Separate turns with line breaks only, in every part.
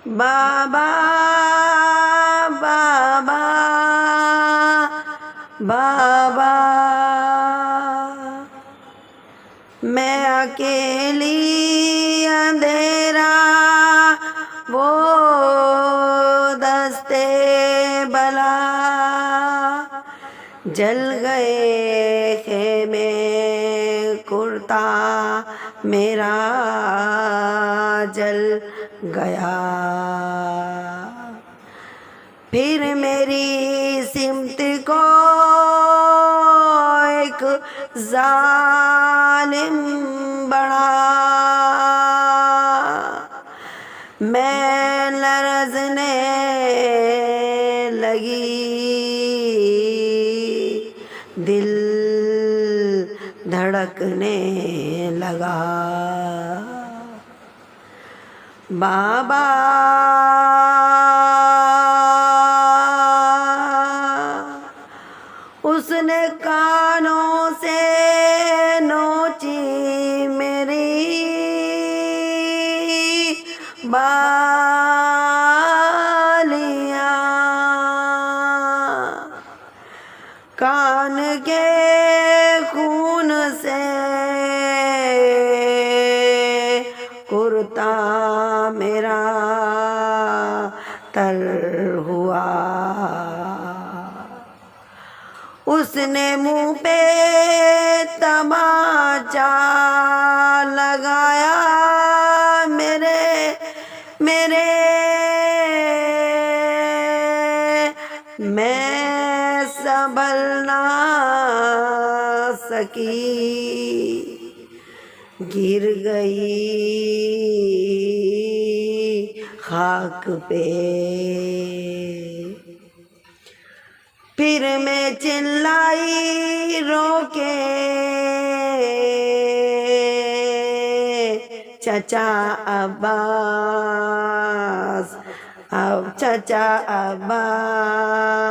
बाबा बाबा बाबा, मैं अकेली अंधेरा वो दस्ते बला, जल गए खेमे कुर्ता मेरा जल गया। फिर मेरी सिमत को एक जालिम बढ़ा, मैं लरज़ने लगी, दिल धड़कने लगा। बाबा उसने कानों से नोची मेरी बालियां, कान के खून से कुर्ता मेरा तर हुआ। उसने मुंह पे तमाचा लगाया मेरे मेरे, मैं संभल ना सकी, गिर गई खाक पे। फिर मैं चिल्लाई रोके, चचा अब्बास, अब चचा अब्बास,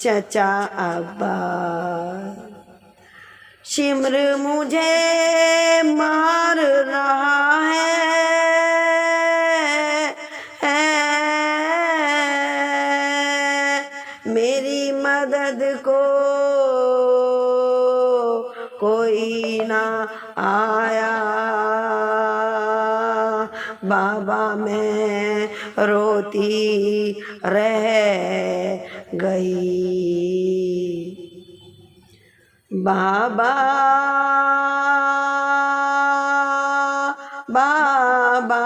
चचा अब्बास, शिमर मुझे मार रहा है, मेरी मदद को कोई ना आया। बाबा मैं रोती रह गई। बाबा बाबा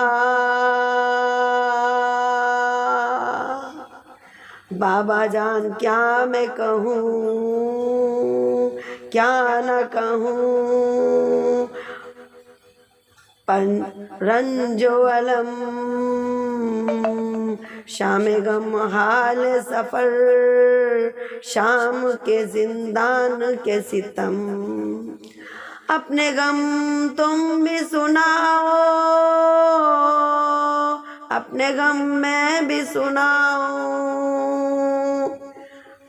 बाबा जान क्या मैं कहूँ, क्या न कहूँ, रंजो अलम शाम गम हाल सफर, शाम के जिंदान के सितम, अपने गम तुम भी सुनाओ, अपने गम मैं भी सुनाऊं।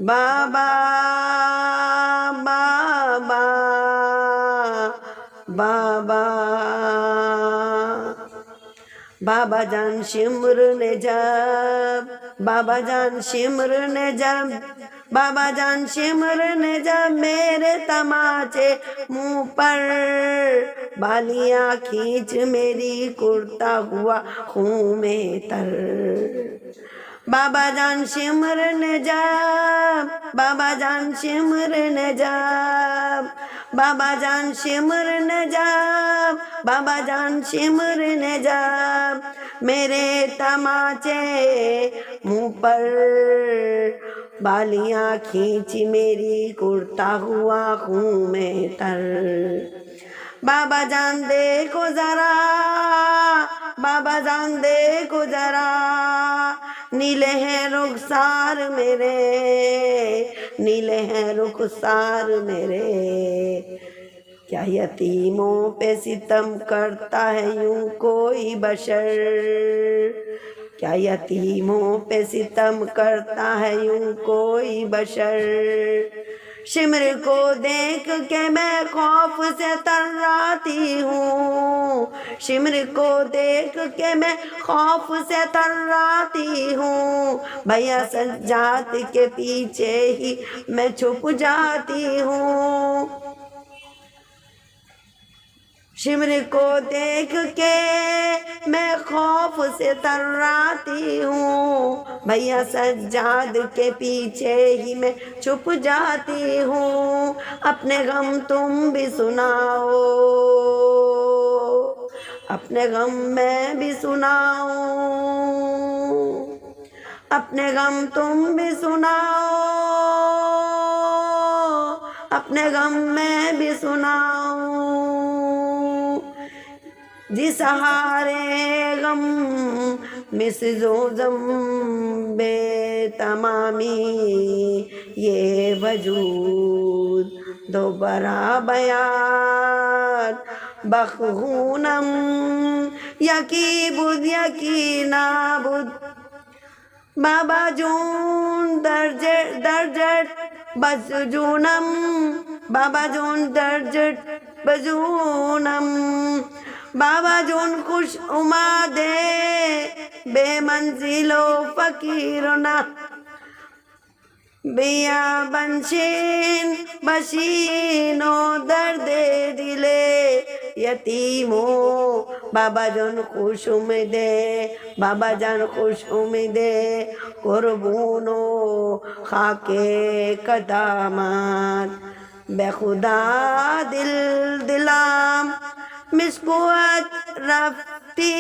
बाबा बाबा बाबा बाबा जान शिमर ने जब, बाबा जान शिमर ने जब, बाबा जान शिमर ने जब मेरे तमाचे मुंह पर, बालियां खींच मेरी कुर्ता हुआ खून में तर। बाबा जान शिमर ने जब, बाबा जान शिमर ने जब, बाबा जान शिमर ने जब, बाबा जान शिमर ने जब मेरे तमाचे मुंह पर, बालियां खींची मेरी कुर्ता हुआ खून में तर। बाबा जान देखो जरा, बाबा जान देखो जरा, नीले हैं रुखसार मेरे, नीले हैं रुखसार मेरे, क्या यतीमों पे सितम करता है यूं कोई बशर, क्या यतीमों पे सितम करता है यूं कोई बशर, शिमर को देख के मैं खौफ से तर्राती हूँ, शिमर को देख के मैं खौफ से तर्राती हूँ। भैया सज्जाद के पीछे ही मैं छुप जाती हूँ। शिमर को देख के मैं खौफ से तर्राती हूँ, भैया सज्जाद के पीछे ही मैं छुप जाती हूँ। अपने गम तुम भी सुनाओ, अपने गम मैं भी सुनाऊं, अपने गम तुम भी सुनाओ, अपने गम मैं भी सुनाऊं। जिस सहारे गम मिसजोजम बेतमामी ये वजूद दोबारा बयान बखूनम यकीबुद यकीनाबुद बाबा जून दर्जट बजूनम बाबा जून दर्जट बजूनम बाबा जून खुश उमा दे बेमंजिलो फकीरना बिया बंशीन बशीनो दर्दे दिले यतीमो बाबा जान खुश उम्मीदे बाबा जान खुश उम्मीदे कुर्बूनो खाके कदामात बेखुदा दिल दिलाम मिसकुत रफ्ती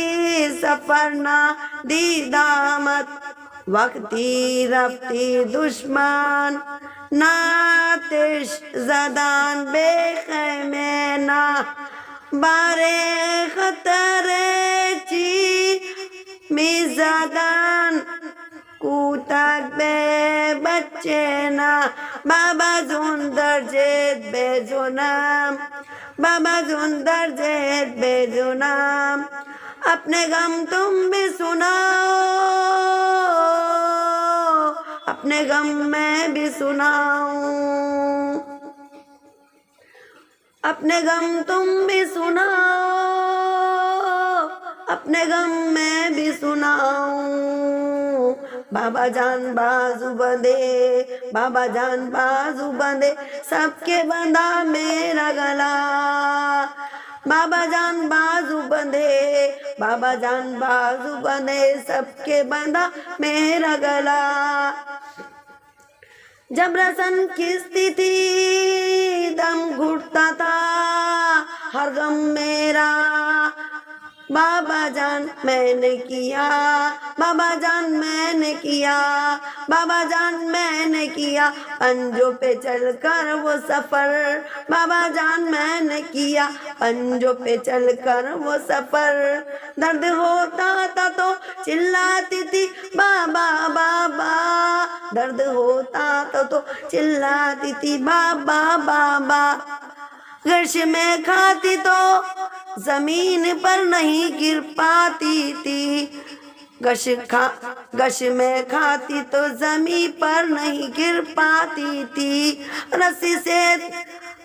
सफरना दीदामत वक्ती रफ्ती दुश्मन नातिश जदान बेखैमे ना बारे खतरे ची मिजादान कूतक बे बच्चे ना बाबा जुंदर जेद बेजुनाम बाबा जुंदर जेद बेजुनाम अपने गम तुम भी सुनाओ अपने गम मैं भी सुनाऊं अपने गम तुम भी सुनाओ अपने गम मैं भी सुनाऊं बाबा जान बाजू बंधे बाबा जान बाजू बंधे सबके बंधा मेरा गला बाबा जान बाजू बंधे बाबा जान बाजू बंधे सबके बंधा मेरा गला जब रसन खिसती थी दम घुटता था हर गम मेरा बाबा जान मैंने किया बाबा जान मैंने किया बाबा जान मैंने किया पंजों पे चलकर वो सफर बाबा जान मैंने किया पंजों पे चलकर वो सफर दर्द होता था तो चिल्लाती थी बाबा बाबा दर्द होता था तो चिल्लाती थी बाबा बाबा गर्श में खाती तो जमीन पर नहीं गिर पाती थी गश में खाती तो जमीन पर नहीं गिर पाती थी रस्सी से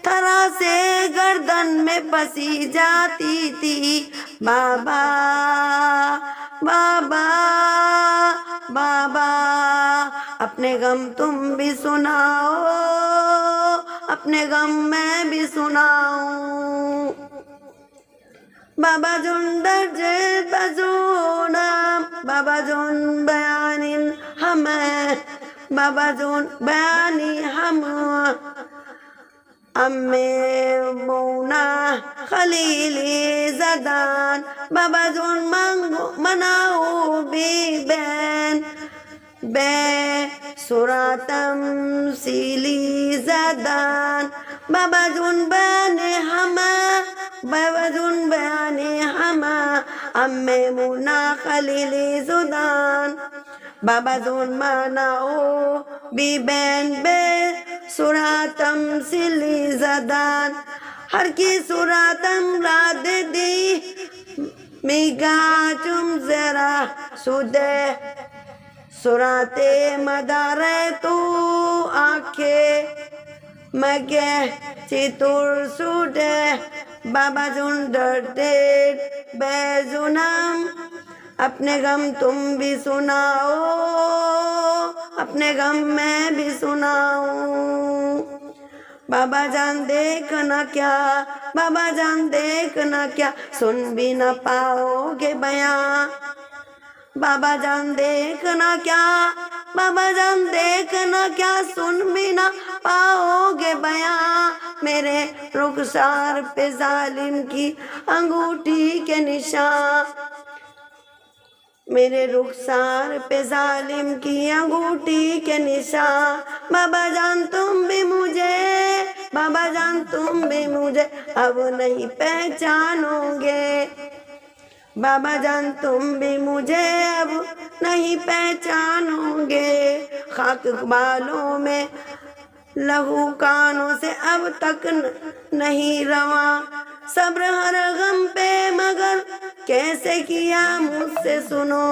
थरा से गर्दन में फंसी जाती थी बाबा बाबा बाबा अपने गम तुम भी सुनाओ अपने गम मैं भी सुनाऊं बाबा जुन दर्जे बजूना बाबा जुन बयानिन हमें बाबा जुन बयानी हम अम्मे मौना खलीली जदान बाबा जुन मंगो मनाओ बी बैन बे सुरातम सीली जदान बाबा जुन बयाने हमा बाबा जुन बयाने हमा अम्मे मुना खलीली जुदान बाबा जुन मनाओ बी बैन बे सुरातम सीली जदान हर की सुरातम रात दी मिगा चुम जरा सुदे सुराते मदारे तू आंखें Mage Citur Sude Baba Jundar Ded Bezunam अपने गम तुम भी सुनाओ अपने गम मैं भी सुनाऊं बाबा जान देखना क्या बाबा जान देखना क्या सुन भी न पाओगे बयां बाबा जान देखना क्या बाबा जान देखना क्या सुन भी न पाओगे बयां मेरे रुखसार पे जालिम की अंगूठी के निशान मेरे रुखसार पे जालिम की अंगूठी के निशान बाबा जान तुम भी मुझे बाबा जान तुम भी मुझे अब नहीं पहचानोगे बाबा जान तुम भी मुझे अब नहीं पहचानोगे खाक बालों में लहू कानों से अब तक नहीं रवा सब्र हर गम पे मगर कैसे किया मुझसे सुनो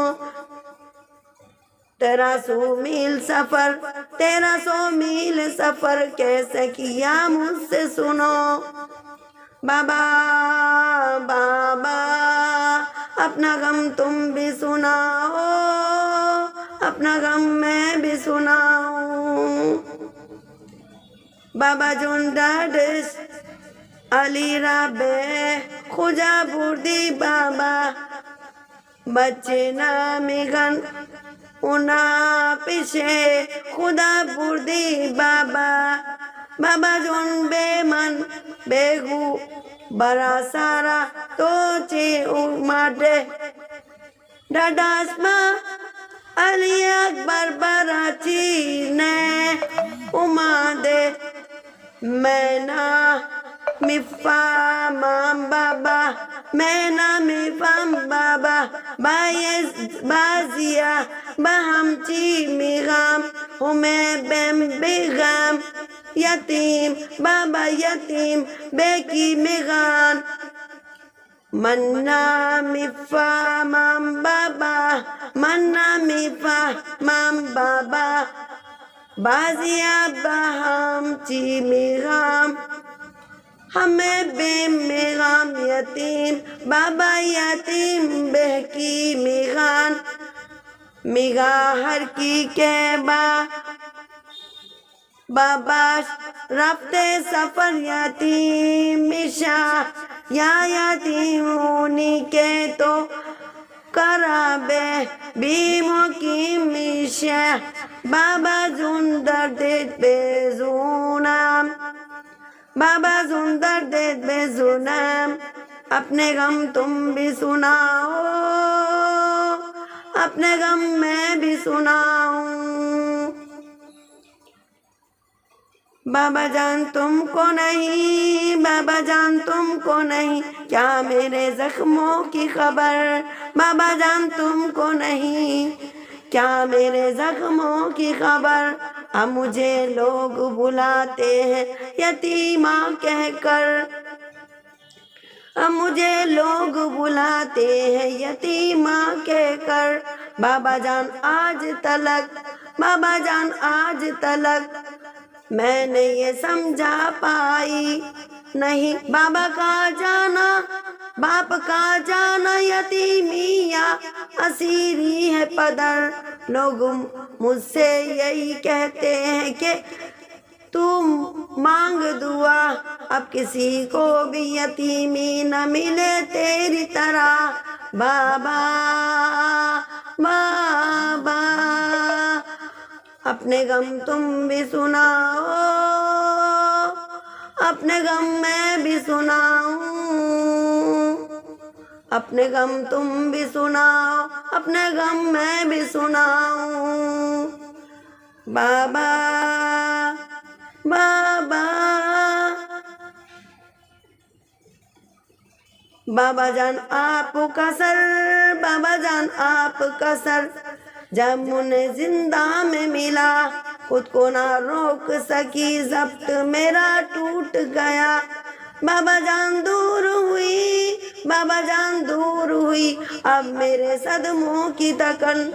1300 मील सफर कैसे किया मुझसे सुनो बाबा बाबा अपना गम तुम भी सुनाओ अपना गम मैं भी सुनाऊं बाबा जुंडाडिस अली राबे खुजा बुर्दी बाबा बच्चे नामिगन उना पिछे खुदा बुर्दी बाबा बाबा जुन बेमन बेगू बरा सारा तोचे उमाटे डाडास्मा अली अकबर बराची ने उमादे मैना मिफा माम बाबा मैना मिफाम बाबा बाजिया बहमची मिगाम हुमें बेम बेगाम यतीम बाबा यतीम बेकी मिगान मन्ना मिफा माम बाबा मन्ना मिफा माम बाबा बाजिया बहमची मिगाम हमें बेमेगाम यतीम बाबा यतीम बहकी मिगान मिगाहर की कहबा बाबा रफ्ते सफर यतीम मिशा या यतीम उन्हीं के तो कराबे बीमों की मिशा बाबा जुंदर दे बेजुनाम बाबा जुंदर दे बेजुनाम अपने गम तुम भी सुनाओ अपने गम मैं भी सुनाऊं बाबा जान तुमको नहीं बाबा जान तुमको नहीं क्या मेरे जख्मों की खबर बाबा जान तुमको नहीं क्या मेरे जख्मों की खबर अब मुझे लोग बुलाते हैं यतीमा कहकर अब मुझे लोग बुलाते हैं यतीमा कहकर बाबा जान आज तलक मैंने ये समझा पाई नहीं बाबा का जाना बाप का जाना यतीमिया असीरी है पदर लोग मुझसे यही कहते हैं कि तुम मांग दुआ अब किसी को भी यतीमी न मिले तेरी तरह बाबा बाबा अपने गम तुम भी सुनाओ अपने गम मैं भी सुनाऊं अपने गम तुम भी सुनाओ अपने गम मैं भी सुनाऊं बाबा बाबा बाबा जान आपका सर बाबा जान आपका सर जब मुझे जिंदा में मिला खुद को ना रोक सकी जब्त मेरा टूट गया बाबा जान दूर हुई बाबा जान दूर हुई अब मेरे सदमों की तकन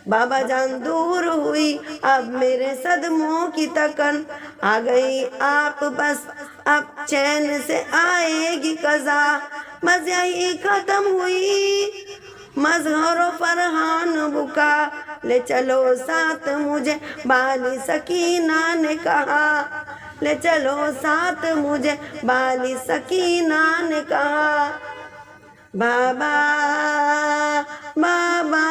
बाबा जान दूर हुई अब मेरे सदमों की तकन, आ गई आप बस अब चैन से आएगी कज़ा, बस यही खत्म हुई मजहर फरहान बुका, ले चलो साथ मुझे बाली सकीना ने कहा, ले चलो साथ मुझे बाली सकीना ने कहा। बाबा बाबा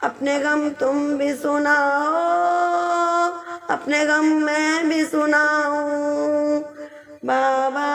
अपने गम तुम भी सुनाओ, अपने गम मैं भी सुनाऊं, बाबा